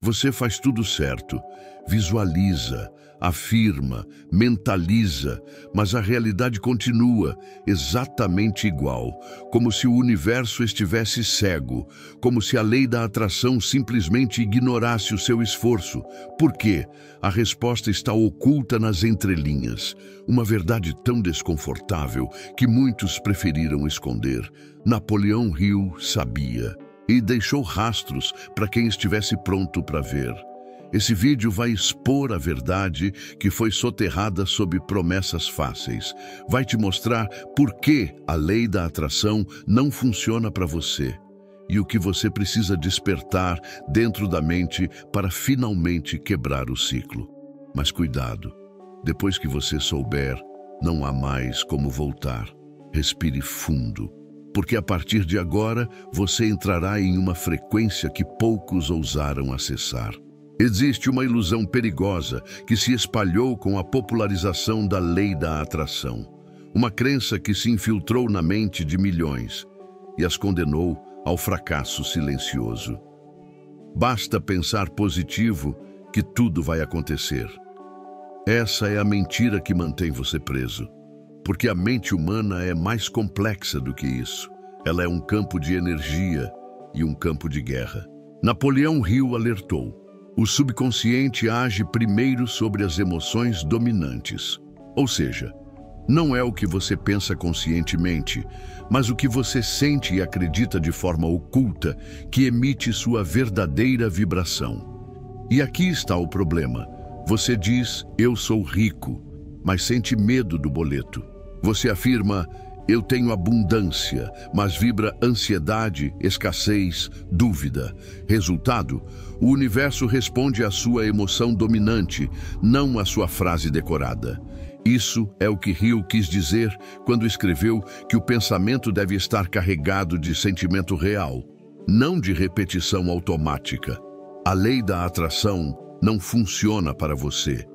Você faz tudo certo, visualiza, afirma, mentaliza, mas a realidade continua exatamente igual, como se o universo estivesse cego, como se a lei da atração simplesmente ignorasse o seu esforço. Por quê? A resposta está oculta nas entrelinhas, uma verdade tão desconfortável que muitos preferiram esconder. Napoleão Hill sabia e deixou rastros para quem estivesse pronto para ver. Esse vídeo vai expor a verdade que foi soterrada sob promessas fáceis. Vai te mostrar por que a lei da atração não funciona para você e o que você precisa despertar dentro da mente para finalmente quebrar o ciclo. Mas cuidado, depois que você souber, não há mais como voltar. Respire fundo, porque a partir de agora você entrará em uma frequência que poucos ousaram acessar. Existe uma ilusão perigosa que se espalhou com a popularização da lei da atração. Uma crença que se infiltrou na mente de milhões e as condenou ao fracasso silencioso. Basta pensar positivo que tudo vai acontecer. Essa é a mentira que mantém você preso, porque a mente humana é mais complexa do que isso. Ela é um campo de energia e um campo de guerra. Napoleão Hill alertou: o subconsciente age primeiro sobre as emoções dominantes. Ou seja, não é o que você pensa conscientemente, mas o que você sente e acredita de forma oculta que emite sua verdadeira vibração. E aqui está o problema. Você diz, eu sou rico, mas sente medo do boleto. Você afirma, eu tenho abundância, mas vibra ansiedade, escassez, dúvida. Resultado, o universo responde à sua emoção dominante, não à sua frase decorada. Isso é o que Hill quis dizer quando escreveu que o pensamento deve estar carregado de sentimento real, não de repetição automática. A lei da atração não funciona para você,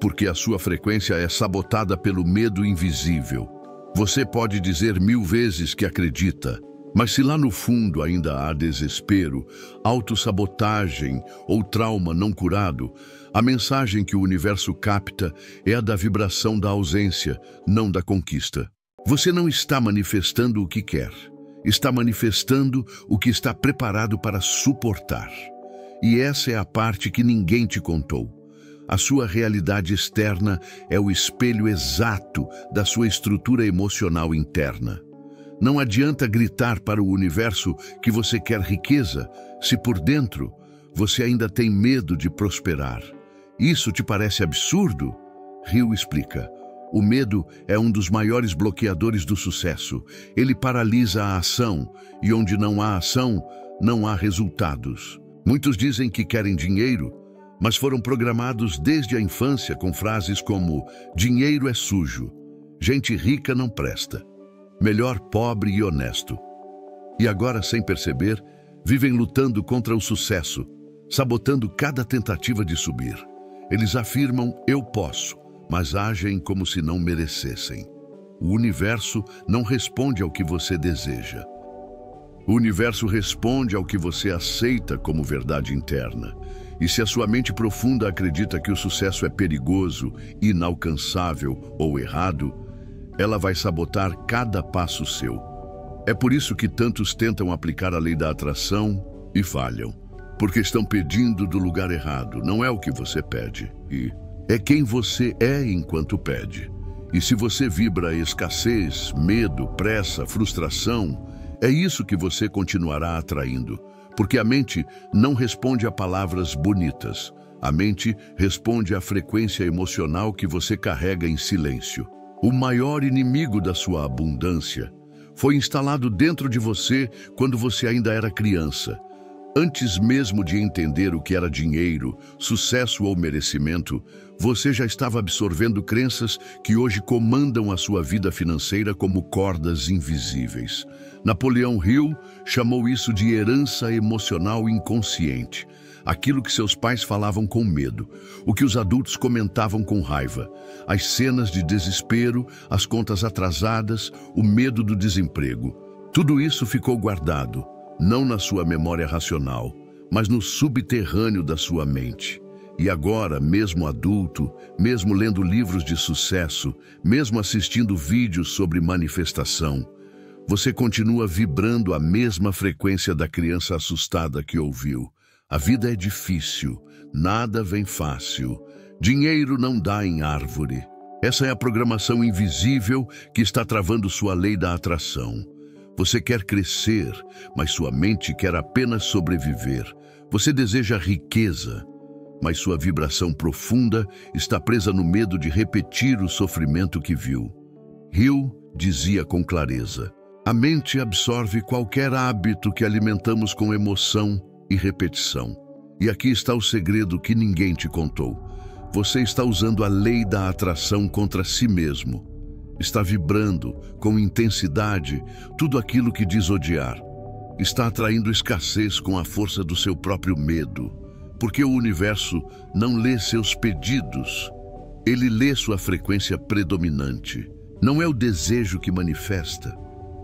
porque a sua frequência é sabotada pelo medo invisível. Você pode dizer 1000 vezes que acredita, mas se lá no fundo ainda há desespero, autossabotagem ou trauma não curado, a mensagem que o universo capta é a da vibração da ausência, não da conquista. Você não está manifestando o que quer, está manifestando o que está preparado para suportar. E essa é a parte que ninguém te contou. A sua realidade externa é o espelho exato da sua estrutura emocional interna. Não adianta gritar para o universo que você quer riqueza, se por dentro você ainda tem medo de prosperar. Isso te parece absurdo? Hill explica. O medo é um dos maiores bloqueadores do sucesso. Ele paralisa a ação, e onde não há ação, não há resultados. Muitos dizem que querem dinheiro, mas foram programados desde a infância com frases como dinheiro é sujo, gente rica não presta, melhor pobre e honesto. E agora, sem perceber, vivem lutando contra o sucesso, sabotando cada tentativa de subir. Eles afirmam, eu posso, mas agem como se não merecessem. O universo não responde ao que você deseja. O universo responde ao que você aceita como verdade interna. E se a sua mente profunda acredita que o sucesso é perigoso, inalcançável ou errado, ela vai sabotar cada passo seu. É por isso que tantos tentam aplicar a lei da atração e falham. Porque estão pedindo do lugar errado. Não é o que você pede. E é quem você é enquanto pede. E se você vibra escassez, medo, pressa, frustração, é isso que você continuará atraindo. Porque a mente não responde a palavras bonitas. A mente responde à frequência emocional que você carrega em silêncio. O maior inimigo da sua abundância foi instalado dentro de você quando você ainda era criança. Antes mesmo de entender o que era dinheiro, sucesso ou merecimento, você já estava absorvendo crenças que hoje comandam a sua vida financeira como cordas invisíveis. Napoleão Hill chamou isso de herança emocional inconsciente. Aquilo que seus pais falavam com medo, o que os adultos comentavam com raiva, as cenas de desespero, as contas atrasadas, o medo do desemprego. Tudo isso ficou guardado, não na sua memória racional, mas no subterrâneo da sua mente. E agora, mesmo adulto, mesmo lendo livros de sucesso, mesmo assistindo vídeos sobre manifestação, você continua vibrando a mesma frequência da criança assustada que ouviu. A vida é difícil, nada vem fácil, dinheiro não dá em árvore. Essa é a programação invisível que está travando sua lei da atração. Você quer crescer, mas sua mente quer apenas sobreviver. Você deseja riqueza, mas sua vibração profunda está presa no medo de repetir o sofrimento que viu. Hill dizia com clareza: a mente absorve qualquer hábito que alimentamos com emoção e repetição. E aqui está o segredo que ninguém te contou. Você está usando a lei da atração contra si mesmo. Está vibrando com intensidade tudo aquilo que diz odiar. Está atraindo escassez com a força do seu próprio medo. Porque o universo não lê seus pedidos. Ele lê sua frequência predominante. Não é o desejo que manifesta.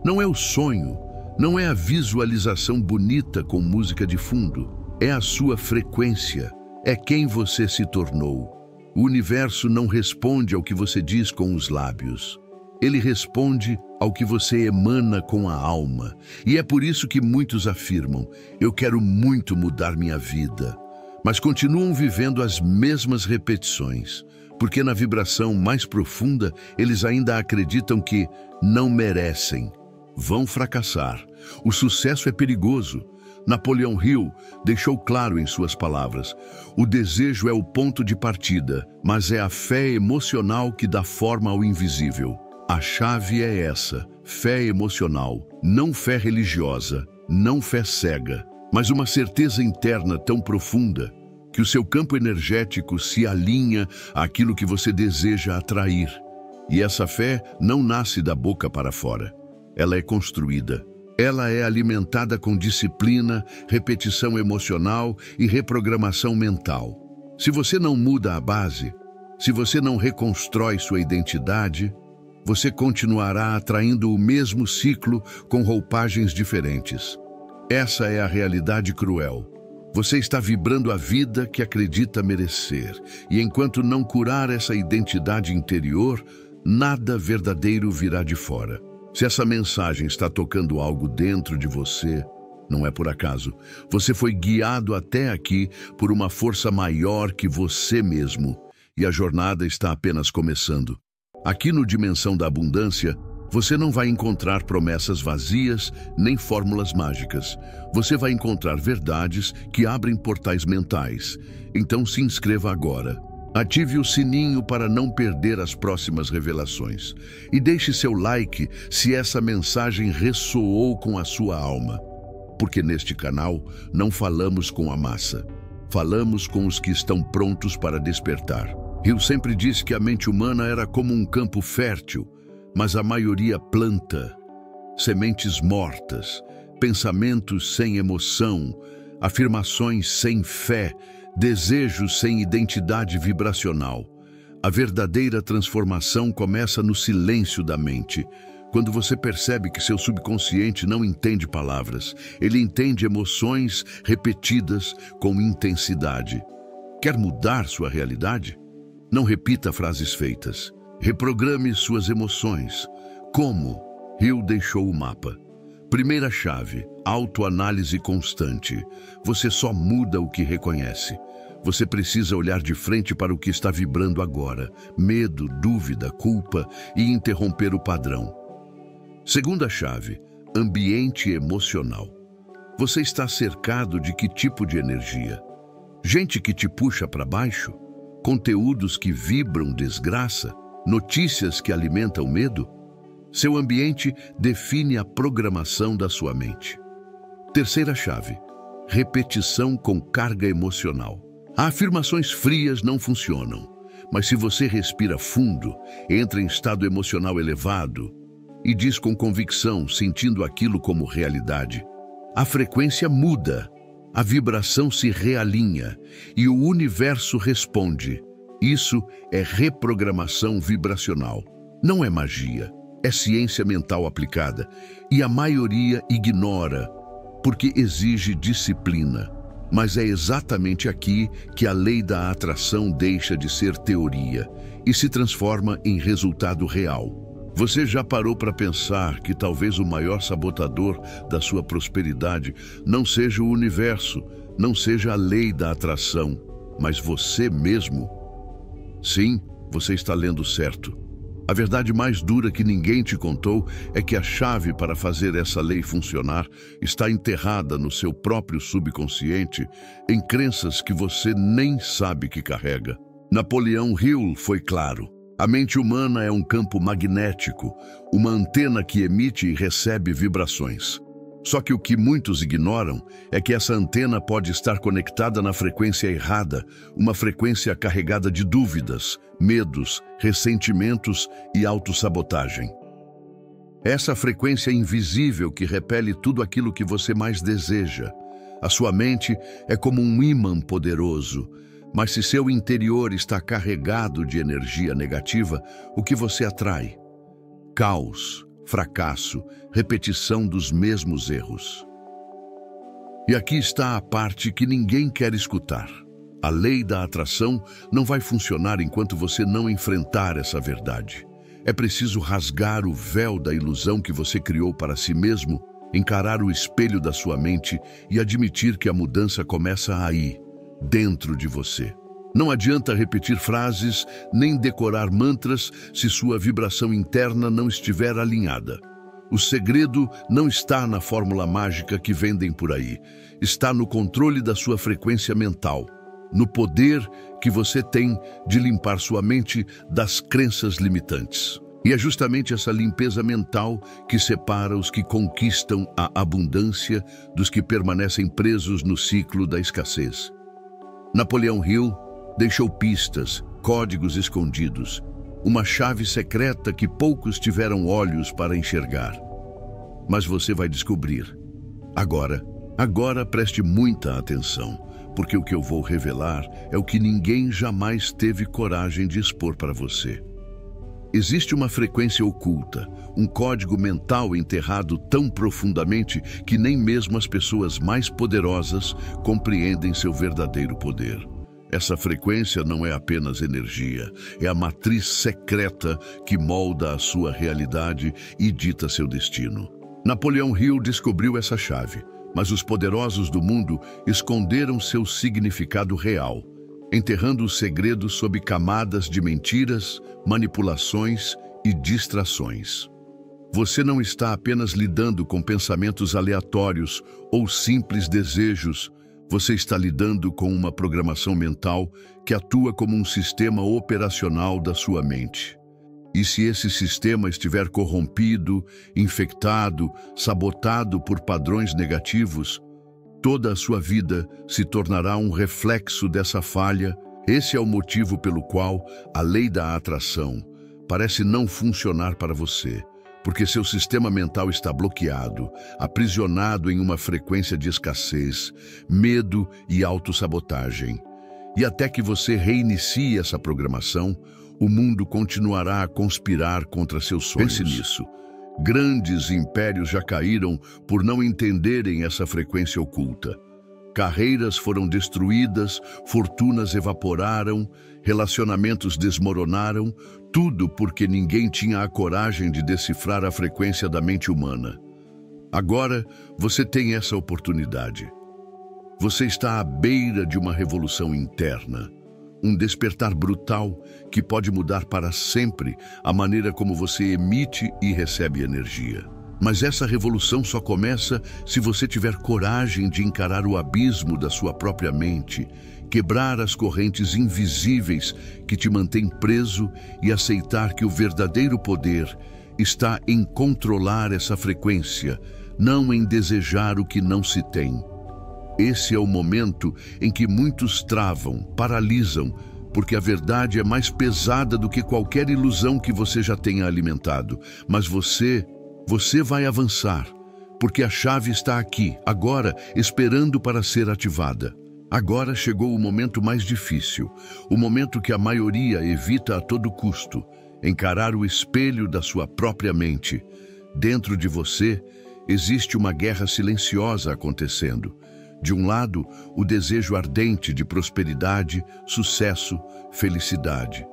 Não é o sonho. Não é a visualização bonita com música de fundo. É a sua frequência. É quem você se tornou. O universo não responde ao que você diz com os lábios. Ele responde ao que você emana com a alma. E é por isso que muitos afirmam: eu quero muito mudar minha vida. Mas continuam vivendo as mesmas repetições, porque na vibração mais profunda eles ainda acreditam que não merecem, vão fracassar. O sucesso é perigoso. Napoleão Hill deixou claro em suas palavras: o desejo é o ponto de partida, mas é a fé emocional que dá forma ao invisível. A chave é essa: fé emocional, não fé religiosa, não fé cega, mas uma certeza interna tão profunda que o seu campo energético se alinha àquilo que você deseja atrair. E essa fé não nasce da boca para fora. Ela é construída. Ela é alimentada com disciplina, repetição emocional e reprogramação mental. Se você não muda a base, se você não reconstrói sua identidade, você continuará atraindo o mesmo ciclo com roupagens diferentes. Essa é a realidade cruel. Você está vibrando a vida que acredita merecer, e enquanto não curar essa identidade interior, nada verdadeiro virá de fora. Se essa mensagem está tocando algo dentro de você, não é por acaso. Você foi guiado até aqui por uma força maior que você mesmo, e a jornada está apenas começando. Aqui no Dimensão da Abundância, você não vai encontrar promessas vazias nem fórmulas mágicas. Você vai encontrar verdades que abrem portais mentais. Então se inscreva agora. Ative o sininho para não perder as próximas revelações. E deixe seu like se essa mensagem ressoou com a sua alma. Porque neste canal não falamos com a massa. Falamos com os que estão prontos para despertar. Hill sempre disse que a mente humana era como um campo fértil, mas a maioria planta. Sementes mortas, pensamentos sem emoção, afirmações sem fé, desejos sem identidade vibracional. A verdadeira transformação começa no silêncio da mente, quando você percebe que seu subconsciente não entende palavras, ele entende emoções repetidas com intensidade. Quer mudar sua realidade? Não repita frases feitas. Reprograme suas emoções. Como? Hill deixou o mapa. Primeira chave: autoanálise constante. Você só muda o que reconhece. Você precisa olhar de frente para o que está vibrando agora: medo, dúvida, culpa, e interromper o padrão. Segunda chave: ambiente emocional. Você está cercado de que tipo de energia? Gente que te puxa para baixo? Conteúdos que vibram desgraça? Notícias que alimentam medo? Seu ambiente define a programação da sua mente. Terceira chave: repetição com carga emocional. Afirmações frias não funcionam, mas se você respira fundo, entra em estado emocional elevado e diz com convicção, sentindo aquilo como realidade, a frequência muda, a vibração se realinha e o universo responde. Isso é reprogramação vibracional. Não é magia, é ciência mental aplicada. E a maioria ignora, porque exige disciplina. Mas é exatamente aqui que a lei da atração deixa de ser teoria e se transforma em resultado real. Você já parou para pensar que talvez o maior sabotador da sua prosperidade não seja o universo, não seja a lei da atração, mas você mesmo? Sim, você está lendo certo. A verdade mais dura que ninguém te contou é que a chave para fazer essa lei funcionar está enterrada no seu próprio subconsciente, em crenças que você nem sabe que carrega. Napoleão Hill foi claro. A mente humana é um campo magnético, uma antena que emite e recebe vibrações. Só que o que muitos ignoram é que essa antena pode estar conectada na frequência errada, uma frequência carregada de dúvidas, medos, ressentimentos e autossabotagem. Essa frequência invisível que repele tudo aquilo que você mais deseja. A sua mente é como um ímã poderoso, mas se seu interior está carregado de energia negativa, o que você atrai? Caos, fracasso, repetição dos mesmos erros. E aqui está a parte que ninguém quer escutar. A lei da atração não vai funcionar enquanto você não enfrentar essa verdade. É preciso rasgar o véu da ilusão que você criou para si mesmo, encarar o espelho da sua mente e admitir que a mudança começa aí, dentro de você. Não adianta repetir frases, nem decorar mantras se sua vibração interna não estiver alinhada. O segredo não está na fórmula mágica que vendem por aí. Está no controle da sua frequência mental, no poder que você tem de limpar sua mente das crenças limitantes. E é justamente essa limpeza mental que separa os que conquistam a abundância dos que permanecem presos no ciclo da escassez. Napoleão Hill deixou pistas, códigos escondidos, uma chave secreta que poucos tiveram olhos para enxergar. Mas você vai descobrir. Agora preste muita atenção, porque o que eu vou revelar é o que ninguém jamais teve coragem de expor para você. Existe uma frequência oculta, um código mental enterrado tão profundamente que nem mesmo as pessoas mais poderosas compreendem seu verdadeiro poder. Essa frequência não é apenas energia, é a matriz secreta que molda a sua realidade e dita seu destino. Napoleão Hill descobriu essa chave, mas os poderosos do mundo esconderam seu significado real, enterrando os segredos sob camadas de mentiras, manipulações e distrações. Você não está apenas lidando com pensamentos aleatórios ou simples desejos. Você está lidando com uma programação mental que atua como um sistema operacional da sua mente. E se esse sistema estiver corrompido, infectado, sabotado por padrões negativos, toda a sua vida se tornará um reflexo dessa falha. Esse é o motivo pelo qual a lei da atração parece não funcionar para você. Porque seu sistema mental está bloqueado, aprisionado em uma frequência de escassez, medo e autossabotagem. E até que você reinicie essa programação, o mundo continuará a conspirar contra seus sonhos. Pense nisso. Grandes impérios já caíram por não entenderem essa frequência oculta. Carreiras foram destruídas, fortunas evaporaram, relacionamentos desmoronaram, tudo porque ninguém tinha a coragem de decifrar a frequência da mente humana. Agora, você tem essa oportunidade. Você está à beira de uma revolução interna, um despertar brutal que pode mudar para sempre a maneira como você emite e recebe energia. Mas essa revolução só começa se você tiver coragem de encarar o abismo da sua própria mente, quebrar as correntes invisíveis que te mantêm preso e aceitar que o verdadeiro poder está em controlar essa frequência, não em desejar o que não se tem. Esse é o momento em que muitos travam, paralisam, porque a verdade é mais pesada do que qualquer ilusão que você já tenha alimentado. Mas você vai avançar, porque a chave está aqui, agora, esperando para ser ativada. Agora chegou o momento mais difícil, o momento que a maioria evita a todo custo, encarar o espelho da sua própria mente. Dentro de você, existe uma guerra silenciosa acontecendo. De um lado, o desejo ardente de prosperidade, sucesso, felicidade.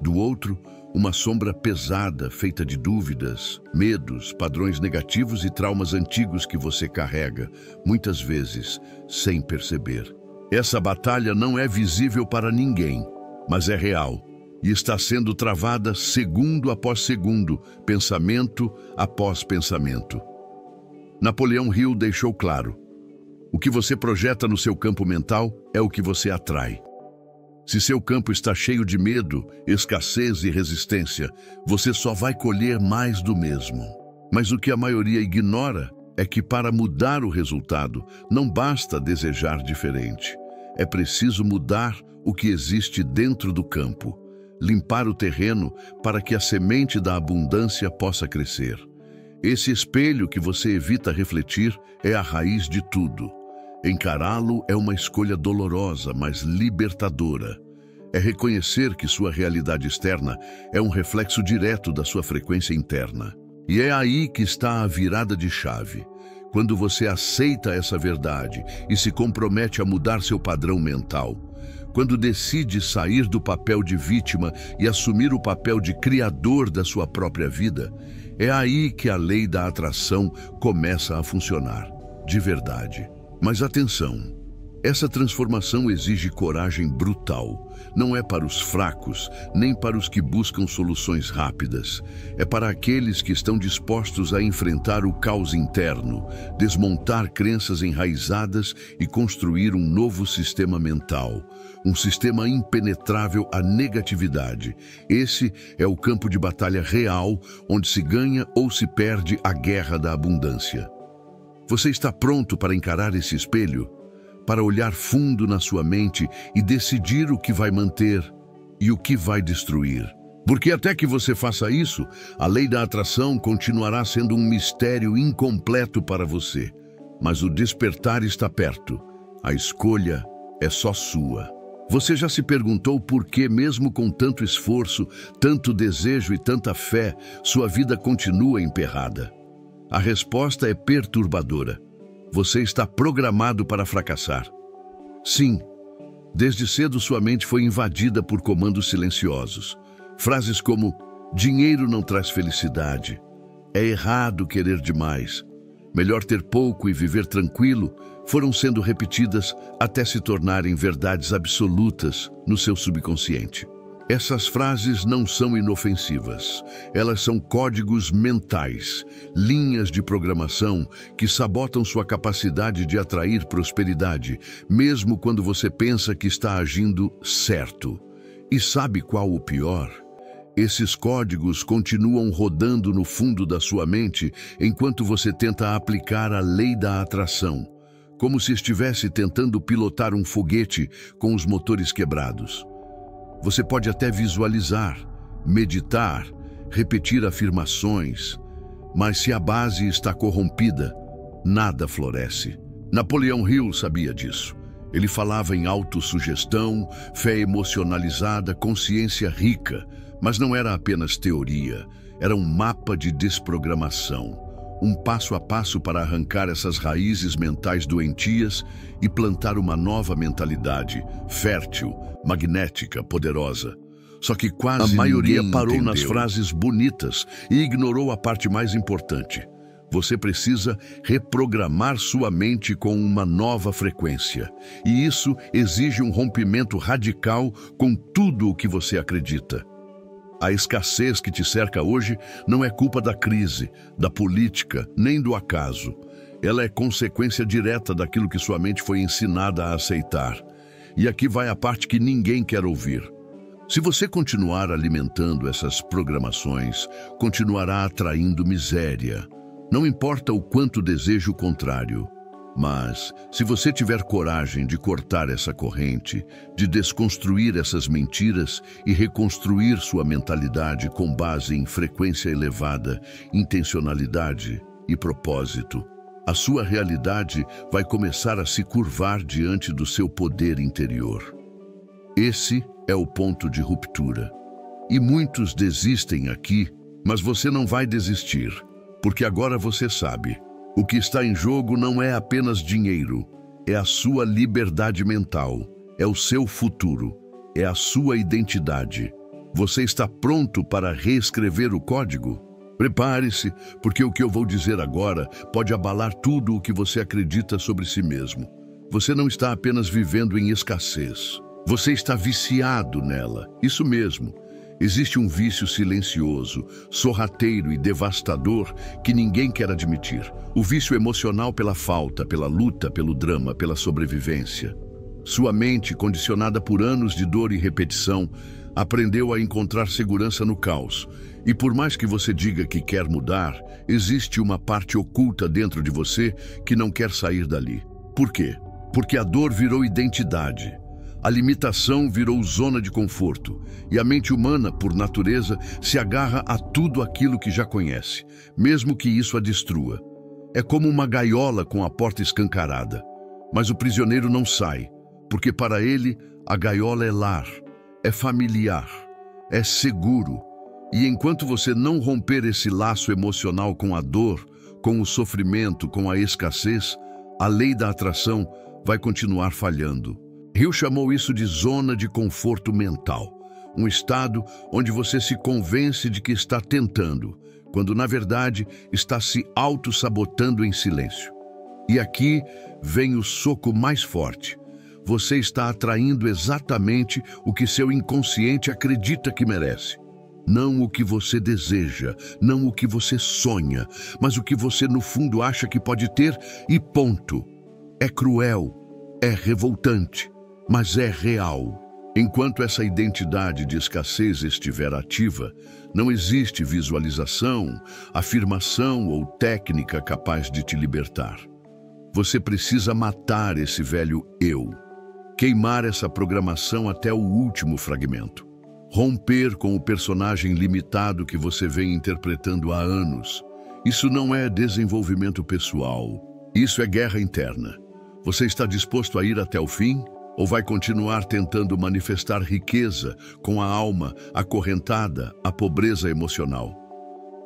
Do outro, uma sombra pesada feita de dúvidas, medos, padrões negativos e traumas antigos que você carrega, muitas vezes, sem perceber. Essa batalha não é visível para ninguém, mas é real e está sendo travada segundo após segundo, pensamento após pensamento. Napoleão Hill deixou claro: o que você projeta no seu campo mental é o que você atrai. Se seu campo está cheio de medo, escassez e resistência, você só vai colher mais do mesmo. Mas o que a maioria ignora é que para mudar o resultado, não basta desejar diferente. É preciso mudar o que existe dentro do campo, limpar o terreno para que a semente da abundância possa crescer. Esse espelho que você evita refletir é a raiz de tudo. Encará-lo é uma escolha dolorosa, mas libertadora. É reconhecer que sua realidade externa é um reflexo direto da sua frequência interna. E é aí que está a virada de chave. Quando você aceita essa verdade e se compromete a mudar seu padrão mental, quando decide sair do papel de vítima e assumir o papel de criador da sua própria vida, é aí que a lei da atração começa a funcionar, de verdade. Mas atenção, essa transformação exige coragem brutal. Não é para os fracos, nem para os que buscam soluções rápidas. É para aqueles que estão dispostos a enfrentar o caos interno, desmontar crenças enraizadas e construir um novo sistema mental. Um sistema impenetrável à negatividade. Esse é o campo de batalha real, onde se ganha ou se perde a guerra da abundância. Você está pronto para encarar esse espelho? Para olhar fundo na sua mente e decidir o que vai manter e o que vai destruir? Porque até que você faça isso, a lei da atração continuará sendo um mistério incompleto para você. Mas o despertar está perto. A escolha é só sua. Você já se perguntou por que, mesmo com tanto esforço, tanto desejo e tanta fé, sua vida continua emperrada? A resposta é perturbadora. Você está programado para fracassar. Sim, desde cedo sua mente foi invadida por comandos silenciosos. Frases como: dinheiro não traz felicidade, é errado querer demais, melhor ter pouco e viver tranquilo, foram sendo repetidas até se tornarem verdades absolutas no seu subconsciente. Essas frases não são inofensivas. Elas são códigos mentais, linhas de programação que sabotam sua capacidade de atrair prosperidade, mesmo quando você pensa que está agindo certo. E sabe qual o pior? Esses códigos continuam rodando no fundo da sua mente enquanto você tenta aplicar a lei da atração, como se estivesse tentando pilotar um foguete com os motores quebrados. Você pode até visualizar, meditar, repetir afirmações, mas se a base está corrompida, nada floresce. Napoleão Hill sabia disso. Ele falava em autossugestão, fé emocionalizada, consciência rica, mas não era apenas teoria, era um mapa de desprogramação. Um passo a passo para arrancar essas raízes mentais doentias e plantar uma nova mentalidade, fértil, magnética, poderosa. Só que quase a maioria parou nas frases bonitas e ignorou a parte mais importante. Você precisa reprogramar sua mente com uma nova frequência. E isso exige um rompimento radical com tudo o que você acredita. A escassez que te cerca hoje não é culpa da crise, da política, nem do acaso. Ela é consequência direta daquilo que sua mente foi ensinada a aceitar. E aqui vai a parte que ninguém quer ouvir. Se você continuar alimentando essas programações, continuará atraindo miséria. Não importa o quanto deseja o contrário. Mas, se você tiver coragem de cortar essa corrente, de desconstruir essas mentiras e reconstruir sua mentalidade com base em frequência elevada, intencionalidade e propósito, a sua realidade vai começar a se curvar diante do seu poder interior. Esse é o ponto de ruptura. E muitos desistem aqui, mas você não vai desistir, porque agora você sabe. O que está em jogo não é apenas dinheiro, é a sua liberdade mental, é o seu futuro, é a sua identidade. Você está pronto para reescrever o código? Prepare-se, porque o que eu vou dizer agora pode abalar tudo o que você acredita sobre si mesmo. Você não está apenas vivendo em escassez. Você está viciado nela. Isso mesmo. Existe um vício silencioso, sorrateiro e devastador que ninguém quer admitir. O vício emocional pela falta, pela luta, pelo drama, pela sobrevivência. Sua mente, condicionada por anos de dor e repetição, aprendeu a encontrar segurança no caos. E por mais que você diga que quer mudar, existe uma parte oculta dentro de você que não quer sair dali. Por quê? Porque a dor virou identidade. A limitação virou zona de conforto, e a mente humana, por natureza, se agarra a tudo aquilo que já conhece, mesmo que isso a destrua. É como uma gaiola com a porta escancarada. Mas o prisioneiro não sai, porque para ele a gaiola é lar, é familiar, é seguro. E enquanto você não romper esse laço emocional com a dor, com o sofrimento, com a escassez, a lei da atração vai continuar falhando. Hill chamou isso de zona de conforto mental, um estado onde você se convence de que está tentando, quando na verdade está se auto-sabotando em silêncio. E aqui vem o soco mais forte. Você está atraindo exatamente o que seu inconsciente acredita que merece. Não o que você deseja, não o que você sonha, mas o que você no fundo acha que pode ter e ponto. É cruel, é revoltante, mas é real. Enquanto essa identidade de escassez estiver ativa, não existe visualização, afirmação ou técnica capaz de te libertar. Você precisa matar esse velho eu, queimar essa programação até o último fragmento, romper com o personagem limitado que você vem interpretando há anos. Isso não é desenvolvimento pessoal, isso é guerra interna. Você está disposto a ir até o fim? Ou vai continuar tentando manifestar riqueza com a alma acorrentada à pobreza emocional?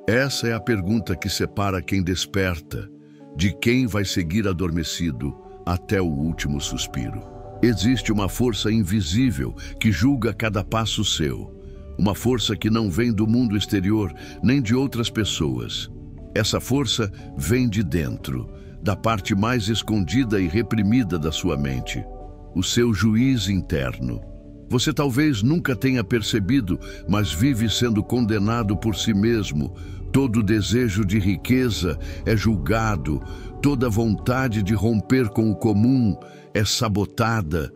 Essa é a pergunta que separa quem desperta de quem vai seguir adormecido até o último suspiro. Existe uma força invisível que julga cada passo seu. Uma força que não vem do mundo exterior nem de outras pessoas. Essa força vem de dentro, da parte mais escondida e reprimida da sua mente. O seu juiz interno. Você talvez nunca tenha percebido, mas vive sendo condenado por si mesmo. Todo desejo de riqueza é julgado, toda vontade de romper com o comum é sabotada,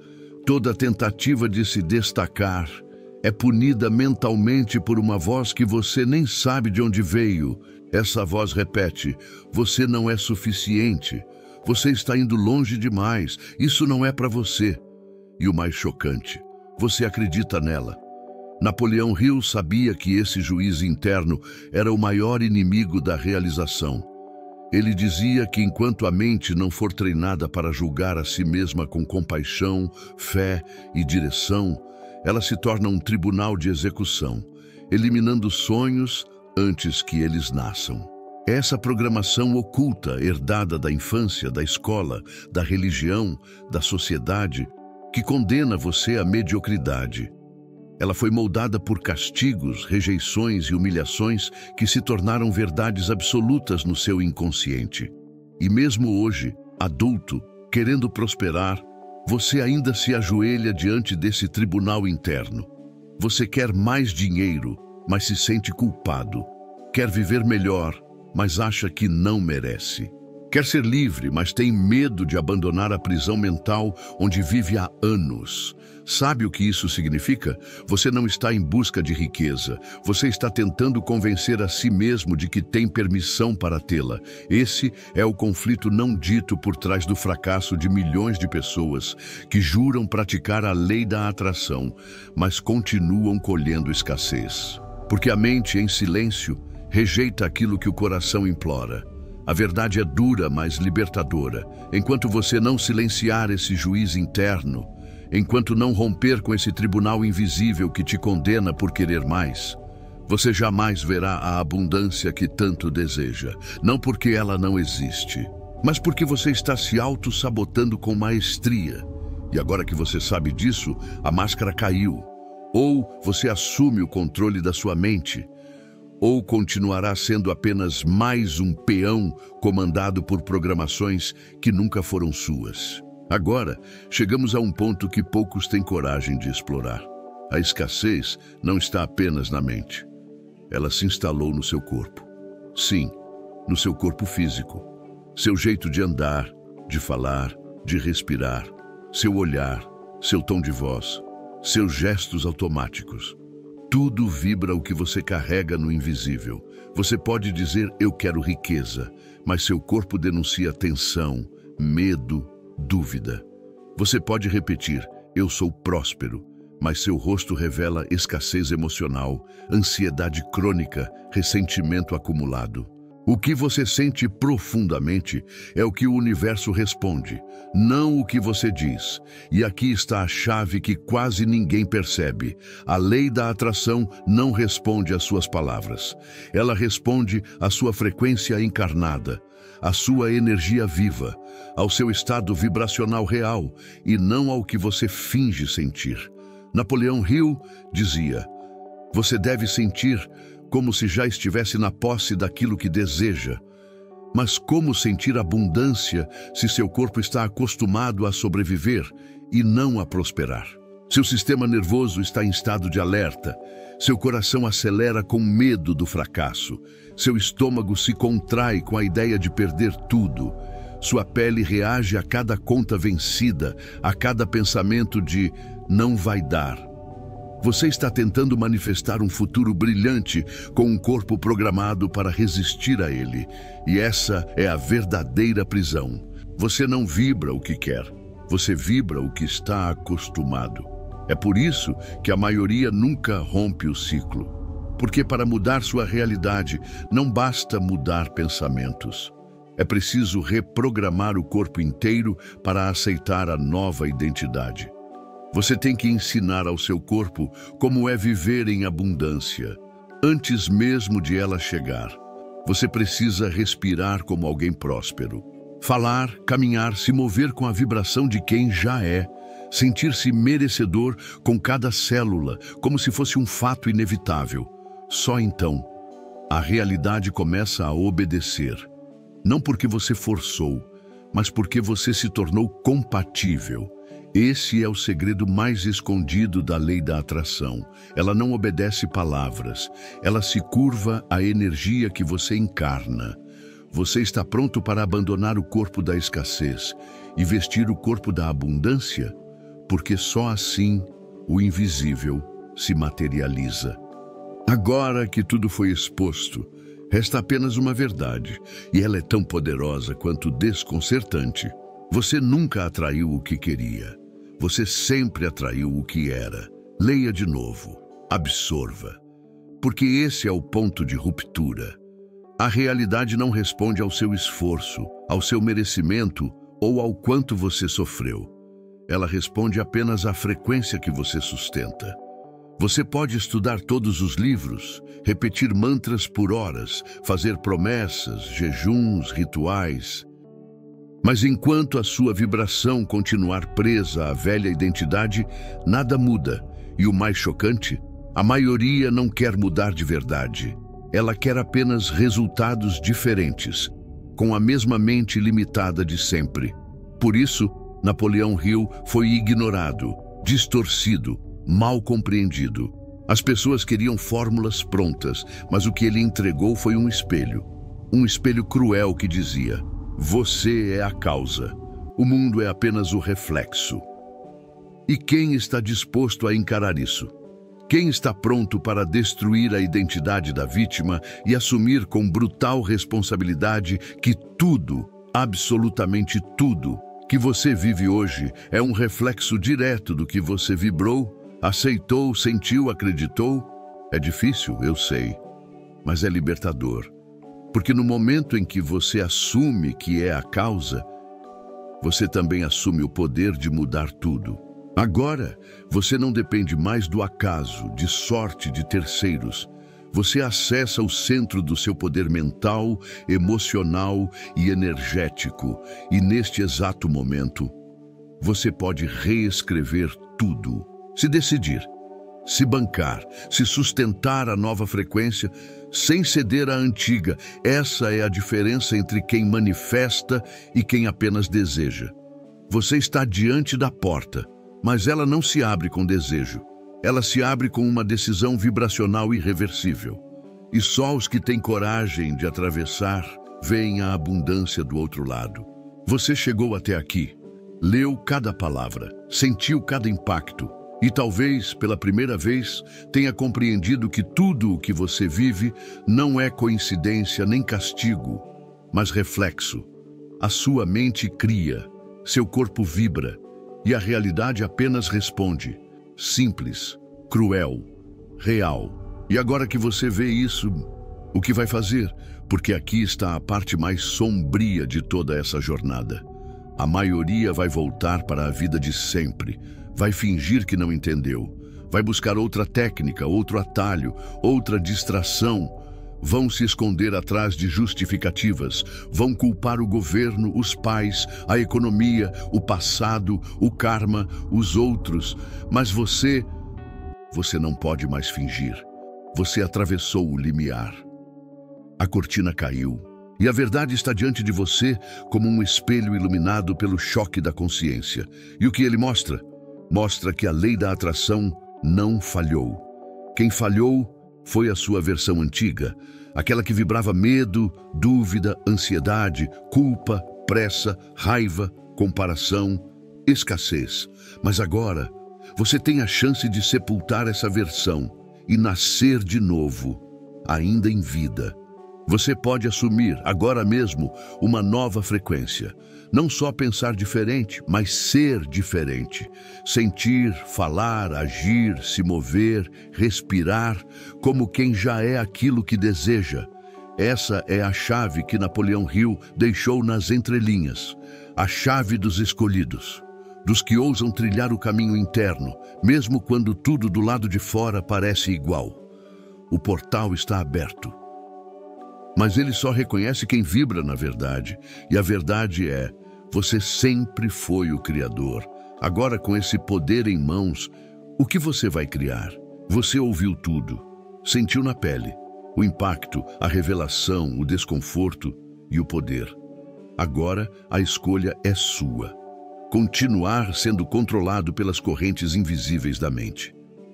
toda tentativa de se destacar é punida mentalmente por uma voz que você nem sabe de onde veio. Essa voz repete: você não é suficiente. Você está indo longe demais, isso não é para você. E o mais chocante, você acredita nela. Napoleão Hill sabia que esse juiz interno era o maior inimigo da realização. Ele dizia que enquanto a mente não for treinada para julgar a si mesma com compaixão, fé e direção, ela se torna um tribunal de execução, eliminando sonhos antes que eles nasçam. Essa programação oculta, herdada da infância, da escola, da religião, da sociedade, que condena você à mediocridade. Ela foi moldada por castigos, rejeições e humilhações que se tornaram verdades absolutas no seu inconsciente. E mesmo hoje, adulto, querendo prosperar, você ainda se ajoelha diante desse tribunal interno. Você quer mais dinheiro, mas se sente culpado. Quer viver melhor, mas acha que não merece. Quer ser livre, mas tem medo de abandonar a prisão mental onde vive há anos. Sabe o que isso significa? Você não está em busca de riqueza. Você está tentando convencer a si mesmo de que tem permissão para tê-la. Esse é o conflito não dito por trás do fracasso de milhões de pessoas que juram praticar a lei da atração, mas continuam colhendo escassez. Porque a mente, em silêncio, rejeita aquilo que o coração implora. A verdade é dura, mas libertadora. Enquanto você não silenciar esse juiz interno, enquanto não romper com esse tribunal invisível que te condena por querer mais, você jamais verá a abundância que tanto deseja. Não porque ela não existe, mas porque você está se auto-sabotando com maestria. E agora que você sabe disso, a máscara caiu. Ou você assume o controle da sua mente, ou continuará sendo apenas mais um peão comandado por programações que nunca foram suas. Agora, chegamos a um ponto que poucos têm coragem de explorar. A escassez não está apenas na mente. Ela se instalou no seu corpo. Sim, no seu corpo físico. Seu jeito de andar, de falar, de respirar, seu olhar, seu tom de voz, seus gestos automáticos. Tudo vibra o que você carrega no invisível. Você pode dizer, eu quero riqueza, mas seu corpo denuncia tensão, medo, dúvida. Você pode repetir, eu sou próspero, mas seu rosto revela escassez emocional, ansiedade crônica, ressentimento acumulado. O que você sente profundamente é o que o universo responde, não o que você diz. E aqui está a chave que quase ninguém percebe. A lei da atração não responde às suas palavras. Ela responde à sua frequência encarnada, à sua energia viva, ao seu estado vibracional real e não ao que você finge sentir. Napoleão Hill dizia, você deve sentir como se já estivesse na posse daquilo que deseja. Mas como sentir abundância se seu corpo está acostumado a sobreviver e não a prosperar? Seu sistema nervoso está em estado de alerta, seu coração acelera com medo do fracasso, seu estômago se contrai com a ideia de perder tudo, sua pele reage a cada conta vencida, a cada pensamento de não vai dar. Você está tentando manifestar um futuro brilhante com um corpo programado para resistir a ele. E essa é a verdadeira prisão. Você não vibra o que quer, você vibra o que está acostumado. É por isso que a maioria nunca rompe o ciclo. Porque para mudar sua realidade, não basta mudar pensamentos. É preciso reprogramar o corpo inteiro para aceitar a nova identidade. Você tem que ensinar ao seu corpo como é viver em abundância, antes mesmo de ela chegar. Você precisa respirar como alguém próspero. Falar, caminhar, se mover com a vibração de quem já é. Sentir-se merecedor com cada célula, como se fosse um fato inevitável. Só então, a realidade começa a obedecer. Não porque você forçou, mas porque você se tornou compatível. Esse é o segredo mais escondido da lei da atração. Ela não obedece palavras, ela se curva à energia que você encarna. Você está pronto para abandonar o corpo da escassez e vestir o corpo da abundância? Porque só assim o invisível se materializa. Agora que tudo foi exposto, resta apenas uma verdade, e ela é tão poderosa quanto desconcertante. Você nunca atraiu o que queria. Você sempre atraiu o que era. Leia de novo. Absorva. Porque esse é o ponto de ruptura. A realidade não responde ao seu esforço, ao seu merecimento ou ao quanto você sofreu. Ela responde apenas à frequência que você sustenta. Você pode estudar todos os livros, repetir mantras por horas, fazer promessas, jejuns, rituais. Mas enquanto a sua vibração continuar presa à velha identidade, nada muda. E o mais chocante, a maioria não quer mudar de verdade. Ela quer apenas resultados diferentes, com a mesma mente limitada de sempre. Por isso, Napoleão Hill foi ignorado, distorcido, mal compreendido. As pessoas queriam fórmulas prontas, mas o que ele entregou foi um espelho cruel que dizia: você é a causa, o mundo é apenas o reflexo. E quem está disposto a encarar isso? Quem está pronto para destruir a identidade da vítima e assumir com brutal responsabilidade que tudo, absolutamente tudo, que você vive hoje é um reflexo direto do que você vibrou, aceitou, sentiu, acreditou? É difícil, eu sei, mas é libertador. Porque no momento em que você assume que é a causa, você também assume o poder de mudar tudo. Agora, você não depende mais do acaso, de sorte de terceiros. Você acessa o centro do seu poder mental, emocional e energético, e neste exato momento, você pode reescrever tudo. Se decidir, se bancar, se sustentar a nova frequência, sem ceder à antiga. Essa é a diferença entre quem manifesta e quem apenas deseja. Você está diante da porta, mas ela não se abre com desejo. Ela se abre com uma decisão vibracional irreversível. E só os que têm coragem de atravessar veem a abundância do outro lado. Você chegou até aqui, leu cada palavra, sentiu cada impacto e talvez, pela primeira vez, tenha compreendido que tudo o que você vive não é coincidência nem castigo, mas reflexo. A sua mente cria, seu corpo vibra e a realidade apenas responde. Simples, cruel, real. E agora que você vê isso, o que vai fazer? Porque aqui está a parte mais sombria de toda essa jornada. A maioria vai voltar para a vida de sempre, vai fingir que não entendeu, vai buscar outra técnica, outro atalho, outra distração. Vão se esconder atrás de justificativas, vão culpar o governo, os pais, a economia, o passado, o karma, os outros. Mas você não pode mais fingir. Você atravessou o limiar. A cortina caiu e a verdade está diante de você como um espelho iluminado pelo choque da consciência. E o que ele mostra? Mostra que a lei da atração não falhou. Quem falhou foi a sua versão antiga, aquela que vibrava medo, dúvida, ansiedade, culpa, pressa, raiva, comparação, escassez. Mas agora, você tem a chance de sepultar essa versão e nascer de novo, ainda em vida. Você pode assumir, agora mesmo, uma nova frequência. Não só pensar diferente, mas ser diferente. Sentir, falar, agir, se mover, respirar, como quem já é aquilo que deseja. Essa é a chave que Napoleão Hill deixou nas entrelinhas. A chave dos escolhidos. Dos que ousam trilhar o caminho interno, mesmo quando tudo do lado de fora parece igual. O portal está aberto. Mas ele só reconhece quem vibra na verdade. E a verdade é, você sempre foi o Criador. Agora, com esse poder em mãos, o que você vai criar? Você ouviu tudo, sentiu na pele o impacto, a revelação, o desconforto e o poder. Agora, a escolha é sua. Continuar sendo controlado pelas correntes invisíveis da mente.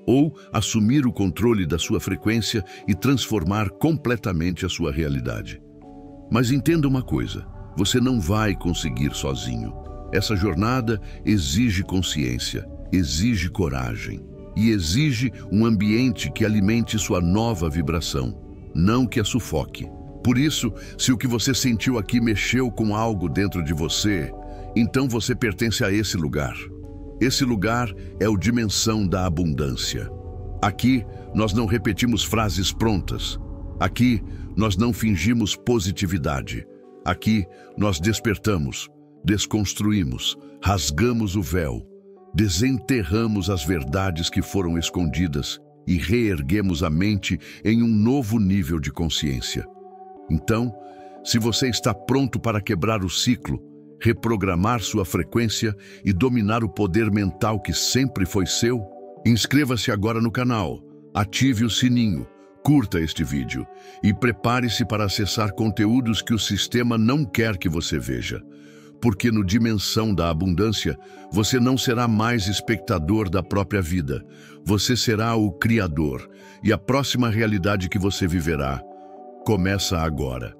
Ou assumir o controle da sua frequência e transformar completamente a sua realidade. Mas entenda uma coisa, você não vai conseguir sozinho. Essa jornada exige consciência, exige coragem e exige um ambiente que alimente sua nova vibração, não que a sufoque. Por isso, se o que você sentiu aqui mexeu com algo dentro de você, então você pertence a esse lugar. Esse lugar é o Dimensão da Abundância. Aqui, nós não repetimos frases prontas. Aqui, nós não fingimos positividade. Aqui, nós despertamos, desconstruímos, rasgamos o véu, desenterramos as verdades que foram escondidas e reerguemos a mente em um novo nível de consciência. Então, se você está pronto para quebrar o ciclo, reprogramar sua frequência e dominar o poder mental que sempre foi seu, inscreva-se agora no canal, ative o sininho, curta este vídeo e prepare-se para acessar conteúdos que o sistema não quer que você veja. Porque no Dimensão da Abundância, você não será mais espectador da própria vida, você será o Criador, e a próxima realidade que você viverá começa agora.